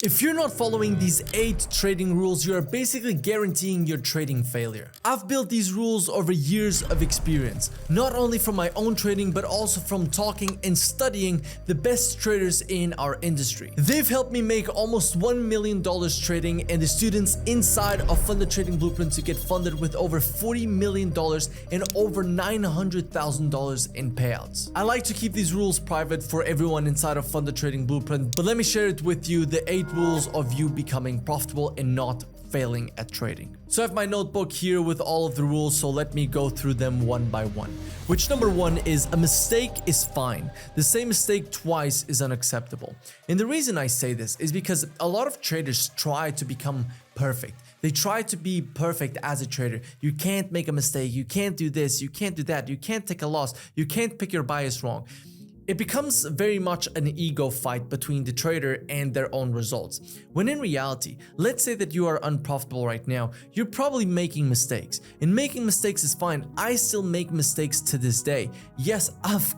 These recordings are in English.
If you're not following these 8 trading rules, you are basically guaranteeing your trading failure. I've built these rules over years of experience, not only from my own trading, but also from talking and studying the best traders in our industry. They've helped me make almost $1 million trading, and the students inside of Funded Trading Blueprint to get funded with over $40 million and over $900,000 in payouts. I like to keep these rules private for everyone inside of Funded Trading Blueprint, but let me share it with you, the 8 rules of you becoming profitable and not failing at trading. So I have my notebook here with all of the rules, so let me go through them one by one. Which number 1 is a mistake is fine. The same mistake twice is unacceptable. And the reason I say this is because a lot of traders try to become perfect. They try to be perfect as a trader. You can't make a mistake, you can't do this, you can't do that, you can't take a loss, you can't pick your bias wrong. It becomes very much an ego fight between the trader and their own results. When in reality, let's say that you are unprofitable right now, you're probably making mistakes. And making mistakes is fine. I still make mistakes to this day. Yes, I've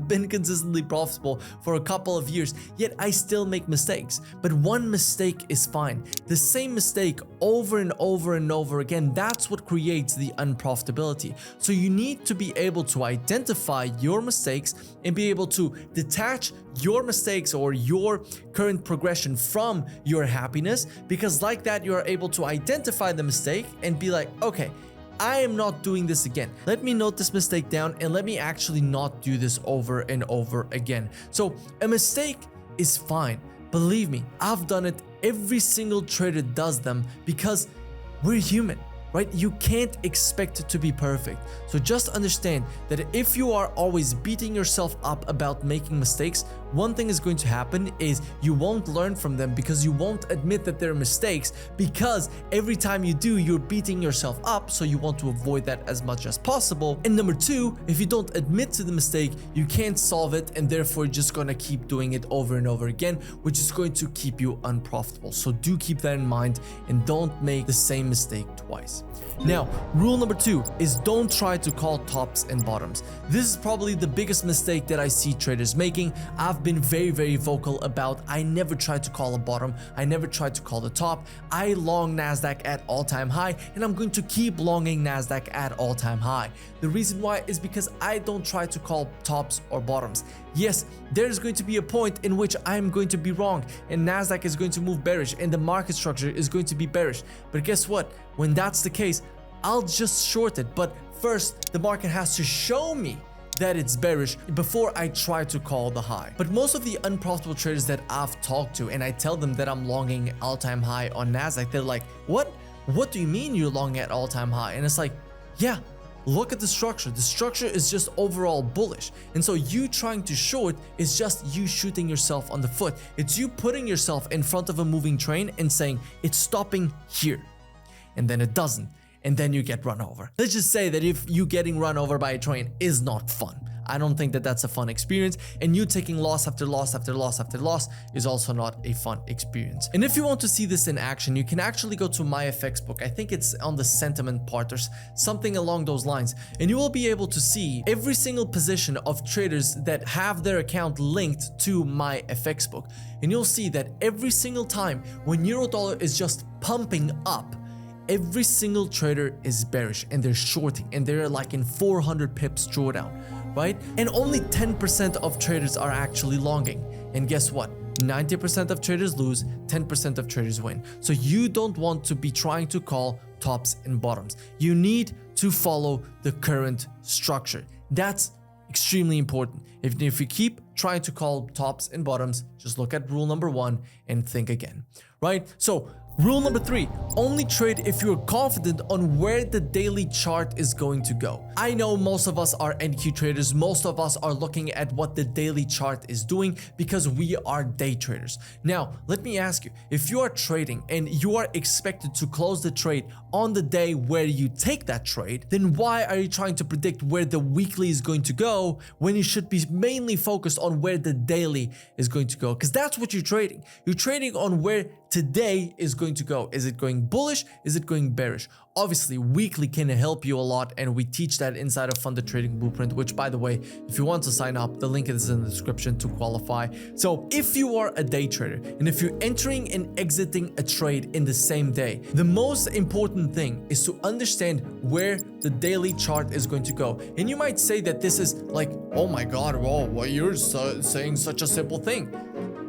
been consistently profitable for a couple of years, yet I still make mistakes. But one mistake is fine. The same mistake over and over and over again, that's what creates the unprofitability. So you need to be able to identify your mistakes and be able to detach your mistakes or your current progression from your happiness, because like that you are able to identify the mistake and be like, okay, I am not doing this again. Let me note this mistake down and let me actually not do this over and over again. So a mistake is fine. Believe me, I've done it. Every single trader does them because we're human. Right? You can't expect it to be perfect. So just understand that if you are always beating yourself up about making mistakes, one thing is going to happen is you won't learn from them because you won't admit that they're mistakes, because every time you do, you're beating yourself up, so you want to avoid that as much as possible. And number 2, if you don't admit to the mistake, you can't solve it, and therefore you're just gonna keep doing it over and over again, which is going to keep you unprofitable. So do keep that in mind and don't make the same mistake twice. Now, rule number 2 is don't try to call tops and bottoms. This is probably the biggest mistake that I see traders making. I've been very vocal about I never try to call a bottom, I never try to call the top. I long Nasdaq at all-time high, and I'm going to keep longing Nasdaq at all-time high. The reason why is because I don't try to call tops or bottoms. Yes, there's going to be a point in which I'm going to be wrong and Nasdaq is going to move bearish and the market structure is going to be bearish. But guess what? When that's the case, I'll just short it. But first, the market has to show me that it's bearish before I try to call the high. But most of the unprofitable traders that I've talked to, and I tell them that I'm longing all-time high on Nasdaq, they're like, what do you mean you're longing at all-time high? And it's like, yeah, look at the structure. The structure is just overall bullish. And so you trying to short is just you shooting yourself on the foot. It's you putting yourself in front of a moving train and saying it's stopping here. And then it doesn't. And then you get run over. Let's just say that if you getting run over by a train is not fun. I don't think that that's a fun experience, and you taking loss after loss after loss after loss is also not a fun experience. And if you want to see this in action, you can actually go to my FX book. I think it's on the sentiment part or something along those lines, and you will be able to see every single position of traders that have their account linked to my FX book. And you'll see that every single time when euro dollar is just pumping up, every single trader is bearish and they're shorting and they're like in 400 pips drawdown, right? And only 10% of traders are actually longing. And guess what? 90% of traders lose, 10% of traders win. So you don't want to be trying to call tops and bottoms. You need to follow the current structure. That's extremely important. If you keep trying to call tops and bottoms, just look at rule number 1 and think again, right? So rule number 3, only trade if you're confident on where the daily chart is going to go. I know most of us are NQ traders, most of us are looking at what the daily chart is doing because we are day traders. Now, let me ask you, if you are trading and you are expected to close the trade on the day where you take that trade, then why are you trying to predict where the weekly is going to go when you should be mainly focused on where the daily is going to go? Because that's what you're trading. You're trading on where today is going to go. Is it going bullish? Is it going bearish? Obviously, weekly can help you a lot, and we teach that inside of Funded Trading Blueprint, which, by the way, if you want to sign up, the link is in the description to qualify. So if you are a day trader, and if you're entering and exiting a trade in the same day, the most important thing is to understand where the daily chart is going to go. And you might say that this is like, oh my God, whoa, well, you're saying such a simple thing.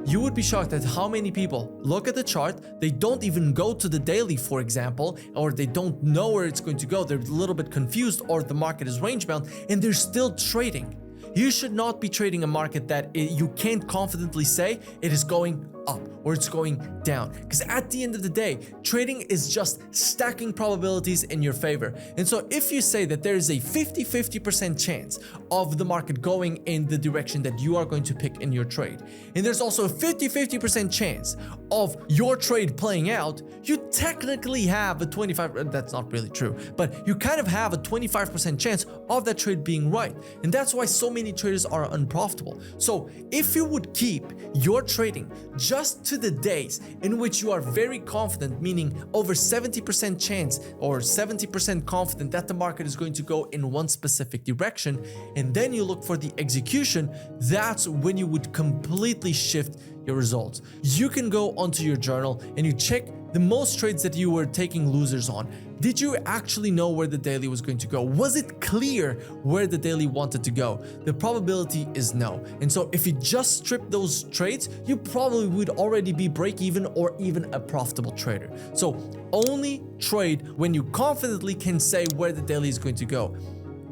You would be shocked at how many people look at the chart, they don't even go to the daily, for example, or they don't know where it's going to go, they're a little bit confused, or the market is range bound, and they're still trading. You should not be trading a market that you can't confidently say it is going up or it's going down, because at the end of the day, trading is just stacking probabilities in your favor. And so if you say that there is a 50% chance of the market going in the direction that you are going to pick in your trade, and there's also a 50% chance of your trade playing out, you technically have a 25, that's not really true, but you kind of have a 25% chance of that trade being right. And that's why so many traders are unprofitable. So if you would keep your trading just to the days in which you are very confident, meaning over 70% chance or 70% confident that the market is going to go in one specific direction, and then you look for the execution, that's when you would completely shift your results. You can go onto your journal and you check the most trades that you were taking losers on. Did you actually know where the daily was going to go? Was it clear where the daily wanted to go? The probability is no. And so if you just strip those trades, you probably would already be break even or even a profitable trader. So only trade when you confidently can say where the daily is going to go.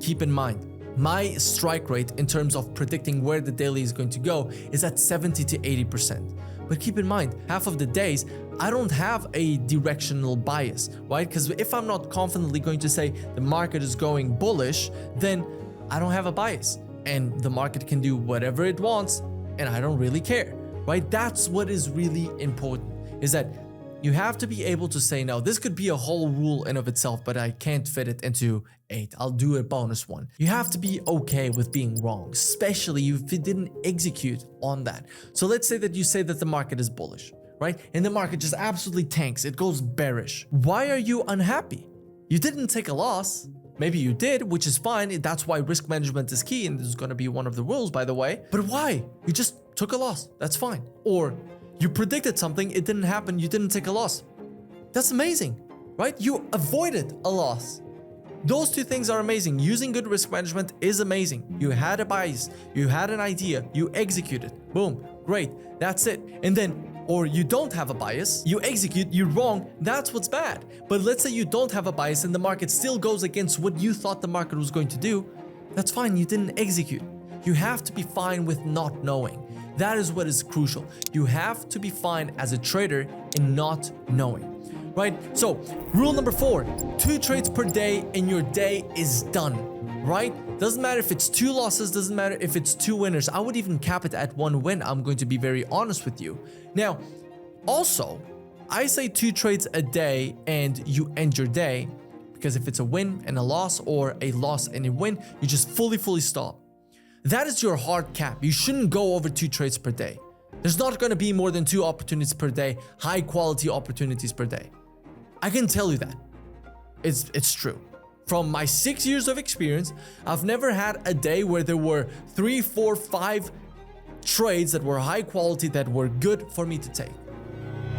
Keep in mind, my strike rate in terms of predicting where the daily is going to go is at 70 to 80%. But keep in mind, half of the days, I don't have a directional bias, right? Because if I'm not confidently going to say the market is going bullish, then I don't have a bias. And the market can do whatever it wants, and I don't really care, right? That's what is really important, is that you have to be able to say no. This could be a whole rule in of itself, but I can't fit it into 8. I'll do a bonus one. You have to be okay with being wrong, especially if you didn't execute on that. So let's say that you say that the market is bullish, right? And the market just absolutely tanks. It goes bearish. Why are you unhappy? You didn't take a loss. Maybe you did, which is fine. That's why risk management is key, and this is going to be one of the rules, by the way. But why? You just took a loss. That's fine. Or you predicted something, it didn't happen, you didn't take a loss. That's amazing, right? You avoided a loss. Those two things are amazing. Using good risk management is amazing. You had a bias, you had an idea, you executed. Boom, great, that's it. And then, or you don't have a bias, you execute, you're wrong, that's what's bad. But let's say you don't have a bias and the market still goes against what you thought the market was going to do. That's fine, you didn't execute. You have to be fine with not knowing. That is what is crucial. You have to be fine as a trader in not knowing, right? So rule number 4, 2 trades per day and your day is done, right? Doesn't matter if it's 2 losses, doesn't matter if it's 2 winners. I would even cap it at 1 win. I'm going to be very honest with you. Now, also, I say 2 trades a day and you end your day, because if it's a win and a loss or a loss and a win, you just fully stop. That is your hard cap. You shouldn't go over 2 trades per day. There's not going to be more than 2 opportunities per day, high quality opportunities per day. I can tell you that. It's true. From my 6 years of experience, I've never had a day where there were 3, 4, 5 trades that were high quality that were good for me to take.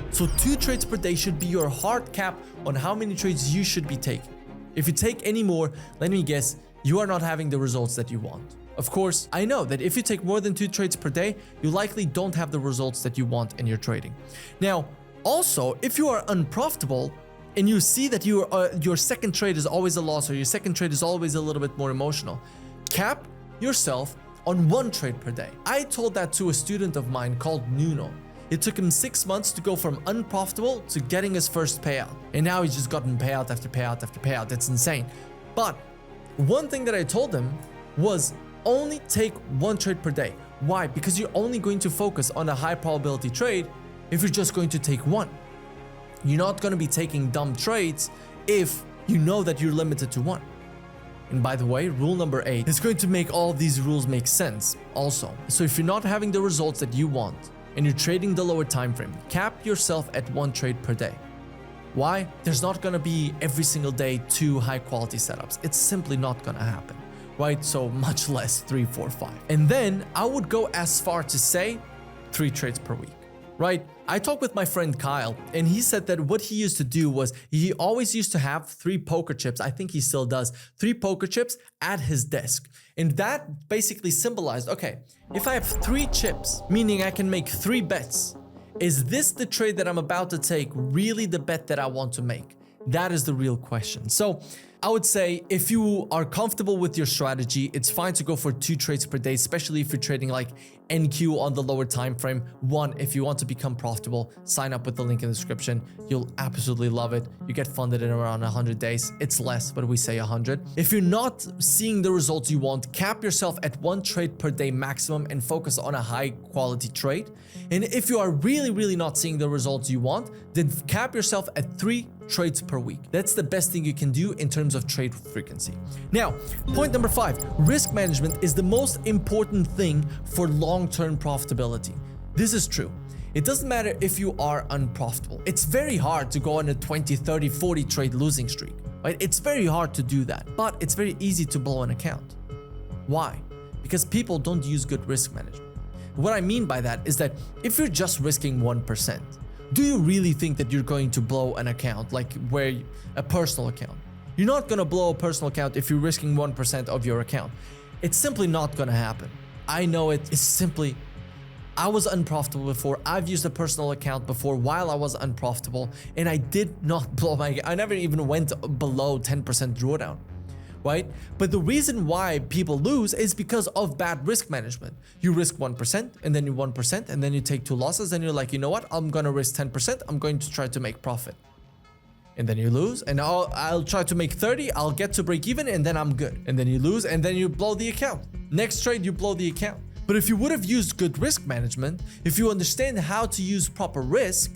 So 2 trades per day should be your hard cap on how many trades you should be taking. If you take any more, let me guess, you are not having the results that you want. Of course, I know that if you take more than 2 trades per day, you likely don't have the results that you want in your trading. Now, also, if you are unprofitable and you see that your second trade is always a loss or your second trade is always a little bit more emotional, cap yourself on 1 trade per day. I told that to a student of mine called Nuno. It took him 6 months to go from unprofitable to getting his first payout. And now he's just gotten payout after payout after payout. That's insane. But one thing that I told him was only take 1 trade per day. Why? Because you're only going to focus on a high probability trade if you're just going to take 1. You're not going to be taking dumb trades if you know that you're limited to 1. And by the way, rule number 8 is going to make all these rules make sense also. So if you're not having the results that you want and you're trading the lower time frame, cap yourself at 1 trade per day. Why? There's not gonna be every single day 2 high quality setups. It's simply not gonna happen, right? So much less 3, 4, 5. And then I would go as far to say 3 trades per week, right? I talked with my friend Kyle, and he said that what he used to do was he always used to have 3 poker chips. I think he still does 3 poker chips at his desk. And that basically symbolized, okay, if I have 3 chips, meaning I can make 3 bets, is this the trade that I'm about to take really the bet that I want to make? That is the real question. So I would say if you are comfortable with your strategy, it's fine to go for 2 trades per day, especially if you're trading like NQ on the lower time frame. 1, if you want to become profitable, sign up with the link in the description. You'll absolutely love it. You get funded in around 100 days. It's less, but we say 100. If you're not seeing the results you want, cap yourself at 1 trade per day maximum and focus on a high quality trade. And if you are really not seeing the results you want, then cap yourself at 3 trades per week. That's the best thing you can do in terms of trade frequency. Now, point number 5, risk management is the most important thing for long-term profitability. This is true. It doesn't matter if you are unprofitable. It's very hard to go on a 20, 30, 40 trade losing streak, right? It's very hard to do that, but it's very easy to blow an account. Why? Because people don't use good risk management. What I mean by that is that if you're just risking 1%, do you really think that you're going to blow an account, like a personal account? You're not gonna blow a personal account if you're risking 1% of your account. It's simply not gonna happen. I know it's simply, I was unprofitable before. I've used a personal account before while I was unprofitable, and I did not blow I never even went below 10% drawdown. Right? But the reason why people lose is because of bad risk management. You risk 1% and then you 1% and then you take 2 losses and you're like, you know what? I'm gonna risk 10%. I'm going to try to make profit. And then you lose and I'll try to make 30. I'll get to break even and then I'm good. And then you lose and then you blow the account. Next trade, you blow the account. But if you would have used good risk management, if you understand how to use proper risk,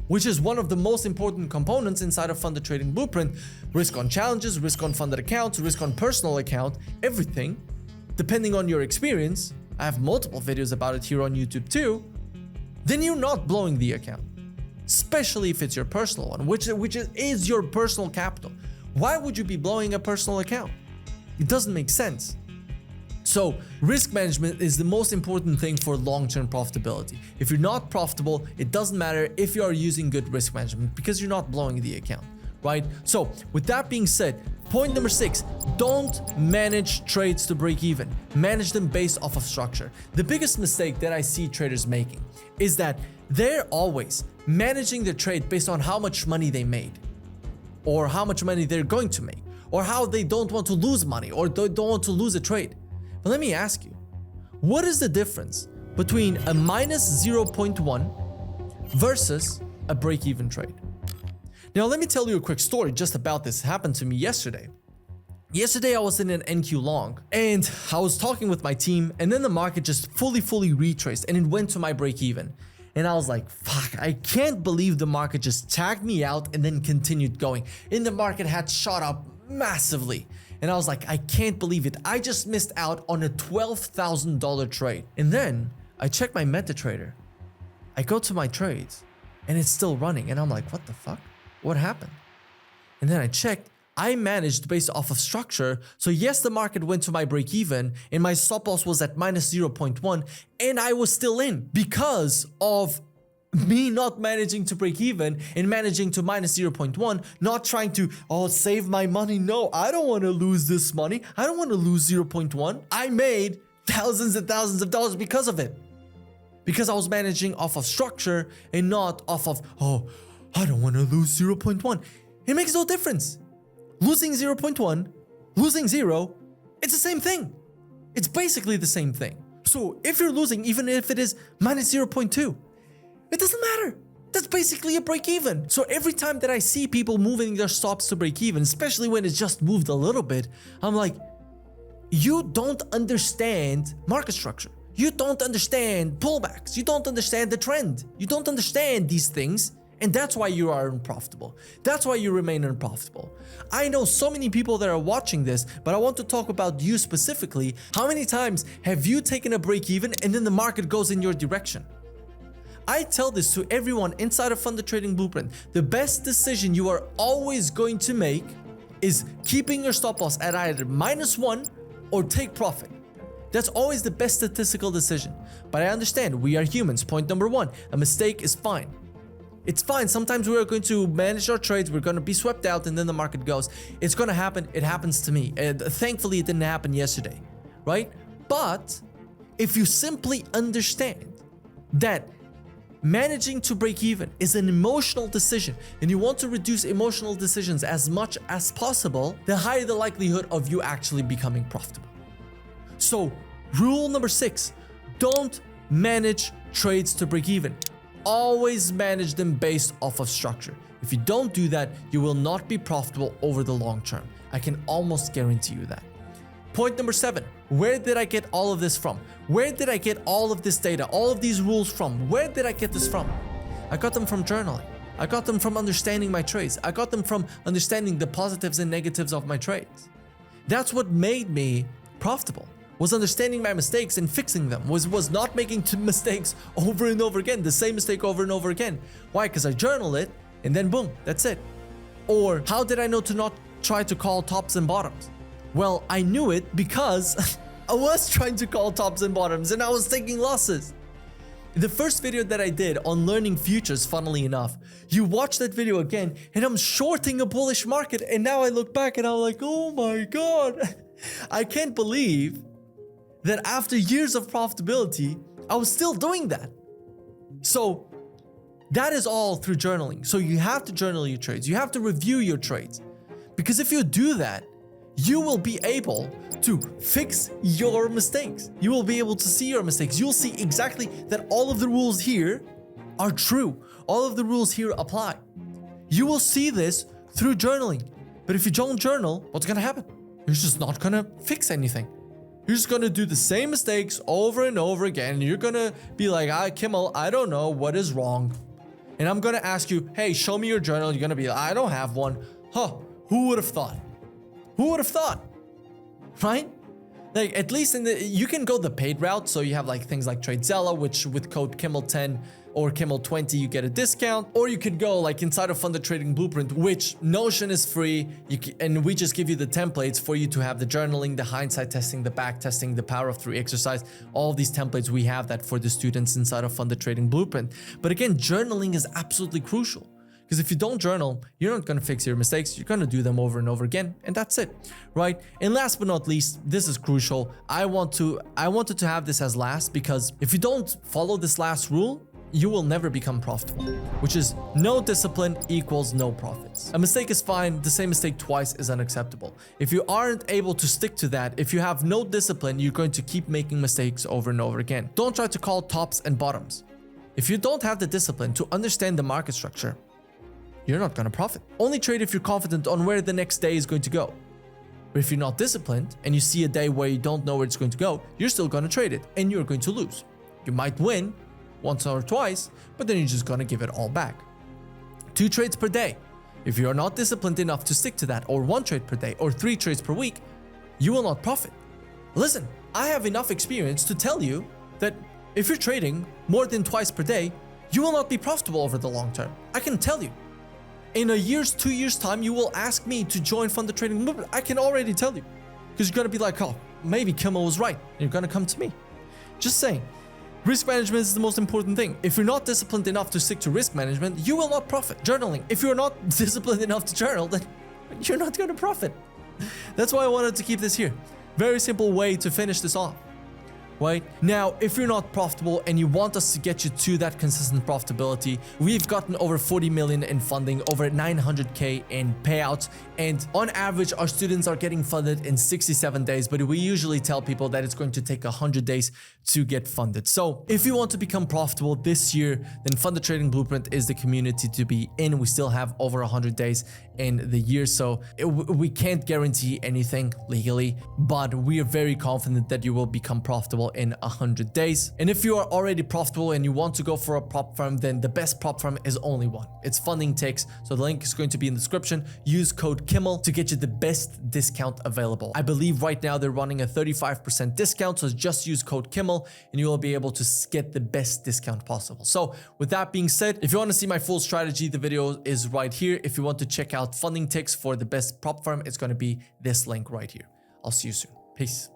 which is one of the most important components inside of Funded Trading Blueprint, risk on challenges, risk on funded accounts, risk on personal account, everything, depending on your experience, I have multiple videos about it here on YouTube too, then you're not blowing the account, especially if it's your personal one, which is your personal capital. Why would you be blowing a personal account? It doesn't make sense. So risk management is the most important thing for long-term profitability. If you're not profitable, it doesn't matter if you are using good risk management because you're not blowing the account, right? So with that being said, point number 6, don't manage trades to break even. Manage them based off of structure. The biggest mistake that I see traders making is that they're always managing their trade based on how much money they made or how much money they're going to make or how they don't want to lose money or don't want to lose a trade. But let me ask you, what is the difference between a minus 0.1 versus a break-even trade? Now, let me tell you a quick story just about this. It happened to me yesterday. Yesterday, I was in an NQ long and I was talking with my team and then the market just fully retraced and it went to my break-even. And I was like, fuck, I can't believe the market just tagged me out and then continued going. And the market had shot up massively. And I was like, I can't believe it. I just missed out on a $12,000 trade. And then I check my MetaTrader. I go to my trades and it's still running. And I'm like, what the fuck? What happened? And then I checked. I managed based off of structure. So yes, the market went to my break even and my stop loss was at minus 0.1 and I was still in because of me not managing to break even and managing to minus 0.1, not trying to, save my money. No, I don't want to lose this money. I don't want to lose 0.1. I made thousands and thousands of dollars because of it. Because I was managing off of structure and not off of, I don't want to lose 0.1. It makes no difference. Losing 0.1, losing 0, it's the same thing. It's basically the same thing. So if you're losing, even if it is minus 0.2, it doesn't matter. That's basically a break even. So every time that I see people moving their stops to break even, especially when it's just moved a little bit, I'm like, you don't understand market structure. You don't understand pullbacks. You don't understand the trend. You don't understand these things. And that's why you are unprofitable. That's why you remain unprofitable. I know so many people that are watching this, but I want to talk about you specifically. How many times have you taken a break even and then the market goes in your direction? I tell this to everyone inside of Funded Trading Blueprint. The best decision you are always going to make is keeping your stop loss at either -1 or take profit. That's always the best statistical decision. But I understand we are humans. Point number 1, a mistake is fine. It's fine. Sometimes we are going to manage our trades. We're going to be swept out and then the market goes. It's going to happen. It happens to me. And thankfully, it didn't happen yesterday, right? But if you simply understand that managing to break even is an emotional decision and you want to reduce emotional decisions as much as possible, the higher the likelihood of you actually becoming profitable. So, rule number 6, don't manage trades to break even. Always manage them based off of structure. If you don't do that, you will not be profitable over the long term. I can almost guarantee you that. Point number 7, where did I get all of this from? Where did I get all of this data, all of these rules from? Where did I get this from? I got them from journaling. I got them from understanding my trades. I got them from understanding the positives and negatives of my trades. That's what made me profitable. Was understanding my mistakes and fixing them, was not making mistakes over and over again, the same mistake over and over again. Why? Because I journal it and then boom, that's it. Or how did I know to not try to call tops and bottoms? Well, I knew it because I was trying to call tops and bottoms and I was taking losses. The first video that I did on learning futures, funnily enough, you watch that video again and I'm shorting a bullish market and now I look back and I'm like, oh my God, I can't believe that after years of profitability, I was still doing that. So that is all through journaling. So you have to journal your trades. You have to review your trades. Because if you do that, you will be able to fix your mistakes. You will be able to see your mistakes. You'll see exactly that all of the rules here are true. All of the rules here apply. You will see this through journaling. But if you don't journal, what's gonna happen? You're just not gonna fix anything. You're just gonna do the same mistakes over and over again. You're gonna be like, Kimmel, I don't know what is wrong. And I'm gonna ask you, hey, show me your journal. You're gonna be like, I don't have one. Huh, who would have thought? Who would have thought? Right? Like, at least you can go the paid route. So you have like things like TradeZella, which with code Kimmel10 or Kimmel20, you get a discount. Or you could go like inside of Funded Trading Blueprint, which Notion is free. And we just give you the templates for you to have the journaling, the hindsight testing, the back testing, the power of 3 exercise. All of these templates, we have that for the students inside of Funded Trading Blueprint. But again, journaling is absolutely crucial. Because if you don't journal, you're not going to fix your mistakes. You're going to do them over and over again. And that's it, right? And last but not least, this is crucial. I wanted to have this as last because if you don't follow this last rule, you will never become profitable, which is no discipline equals no profits. A mistake is fine. The same mistake twice is unacceptable. If you aren't able to stick to that, if you have no discipline, you're going to keep making mistakes over and over again. Don't try to call tops and bottoms. If you don't have the discipline to understand the market structure, you're not going to profit. Only trade if you're confident on where the next day is going to go. But if you're not disciplined and you see a day where you don't know where it's going to go, you're still going to trade it and you're going to lose. You might win once or twice, but then you're just going to give it all back. 2 trades per day. If you're not disciplined enough to stick to that, or 1 trade per day, or 3 trades per week, you will not profit. Listen, I have enough experience to tell you that if you're trading more than twice per day, you will not be profitable over the long term. I can tell you. In a year's, 2 years time, you will ask me to join Funded Trading Blueprint. I can already tell you. Because you're going to be like, oh, maybe Kimmel was right. And you're going to come to me. Just saying. Risk management is the most important thing. If you're not disciplined enough to stick to risk management, you will not profit. Journaling. If you're not disciplined enough to journal, then you're not going to profit. That's why I wanted to keep this here. Very simple way to finish this off. Right? Now, if you're not profitable and you want us to get you to that consistent profitability, we've gotten over 40 million in funding, over 900K in payouts, and on average, our students are getting funded in 67 days, but we usually tell people that it's going to take 100 days to get funded. So if you want to become profitable this year, then Funded Trading Blueprint is the community to be in. We still have over 100 days in the year, so we can't guarantee anything legally, but we are very confident that you will become profitable profitable in 100 days. And if you are already profitable and you want to go for a prop firm, then the best prop firm is only one. It's Funding Ticks. So the link is going to be in the description. Use code Kimmel to get you the best discount available. I believe right now they're running a 35% discount. So just use code Kimmel and you will be able to get the best discount possible. So with that being said, if you want to see my full strategy, the video is right here. If you want to check out Funding Ticks for the best prop firm, it's going to be this link right here. I'll see you soon. Peace.